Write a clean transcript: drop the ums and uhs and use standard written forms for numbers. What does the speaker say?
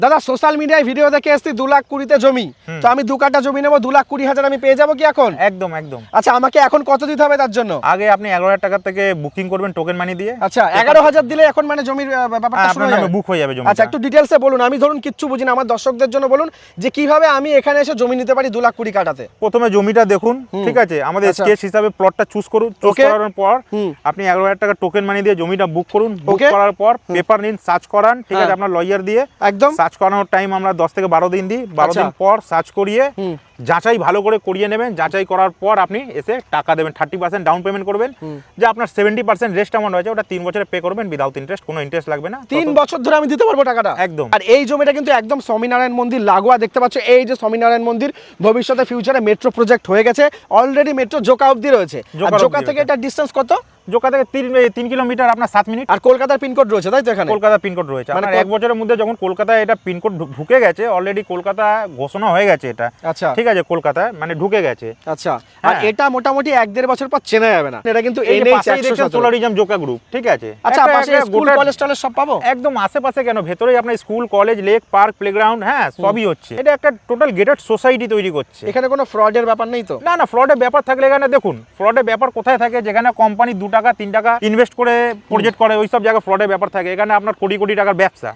দাদা সোশ্যাল মিডিয়ায় ভিডিও দেখে এসেছি 2,20,000-তে জমি, তো আমি 2 কাঠা জমি নেবো, 2,20,000 আমি পেয়ে যাবো কি এখন? একদম একদম। আচ্ছা, আমাকে এখন কত দিতে হবে তার জন্য? আগে আপনি 11,000 টাকা থেকে বুকিং করবেন টোকেন মানি দিয়ে। আচ্ছা, 11,000 দিলে এখন মানে জমির ব্যাপারটা শুরু হয়ে যাবে? বুক হয়ে যাবে জমি। আচ্ছা, একটু ডিটেইলসে বলুন। আমি ধরুন কিচ্ছু বুঝি না, আমার দর্শকদের জন্য বলুন যে কিভাবে আমি এখানে এসে জমি নিতে পারি 2,20,000 কাঠাতে। প্রথমে জমিটা দেখুন, ঠিক আছে, আমাদের আচ্ছা। স্কেচ হিসাবে প্লটটা চুজ করুন। Choose Okay. করার পর আপনি 11,000 টাকা টোকেন মানি দিয়ে জমিটা বুক করুন। বুক Okay. করার পর পেপার নিন, সার্চ করান, ঠিক আছে, আপনার লয়ার দিয়ে একদম। সার্চ করানোর টাইম আমরা 10 থেকে 12 দিন দিই। 12 দিন পর সার্চ করিয়ে যাচাই ভালো করে করিয়ে নেবেন। যাচাই করার পর আপনি এসে টাকা দেবেন, 30% ডাউন পেমেন্ট করবেন। যে আপনার 70% রেস্ট অ্যামাউন্ট হয়েছে ওটা 3 বছরে পে করবেন উইদাউট ইন্টারেস্ট, কোনো ইন্টারেস্ট লাগবে না। 3 বছর ধরে আমি দিতে পারবো টাকাটা? একদম। আর এই জমিটা কিন্তু একদম স্বামীনারায়ণ মন্দির লাগোয়া, দেখতে পাচ্ছ এই যে স্বামীনারায়ণ মন্দির। ভবিষ্যতে ফিউচারে মেট্রো প্রজেক্ট হয়ে গেছে, অলরেডি মেট্রো জোকা অবধি রয়েছে। আর জোকা থেকে এটা ডিসটেন্স কত? জোকা থেকে 3 কিলোমিটার, আপনার 7 মিনিট। আর কলকাতার পিনকোড রয়েছে তাই তো এখানে? কলকাতা পিনকোড রয়েছে। আপনার 1 বছরের মধ্যে যখন কলকাতায় এটা পিনকোড ঢুকে গেছে, অলরেডি কলকাতা ঘোষণা হয়ে গেছে এটা। আচ্ছা, ঠিক আছে, কলকাতায় মানে ঢুকে গেছে। আচ্ছা। আর এটা মোটামুটি 1-1.5 বছর পর চেনা যাবে না। এটা কিন্তু এই যে NH পাশেই দেখছেন 117 সোলারিজম জোকা গ্রুপ, ঠিক আছে। আচ্ছা, একটা পাশে স্কুল গোটা- কলেজ টলেজ সব পাবো? একদম আশেপাশে কেন, ভেতরেই আপনার school college lake park playground, হ্যাঁ, সবই হচ্ছে। এটা একটা টোটাল গেটেড সোসাইটি তৈরি করছে। এখানে কোনো ফ্রডের ব্যাপার নেই তো? না না, ফ্রডের ব্যাপার থাকলে এখানে দেখুন, ফ্রডের ব্যাপার কোথায় থাকে? যেখানে কোম্পানি 2 টাকা 3 টাকা ইনভেস্ট করে প্রজেক্ট করে, ওই সব জায়গায় ফ্রডের ব্যাপার থাকে। এখানে আপনার কোটি কোটি টাকার ব্যবসা।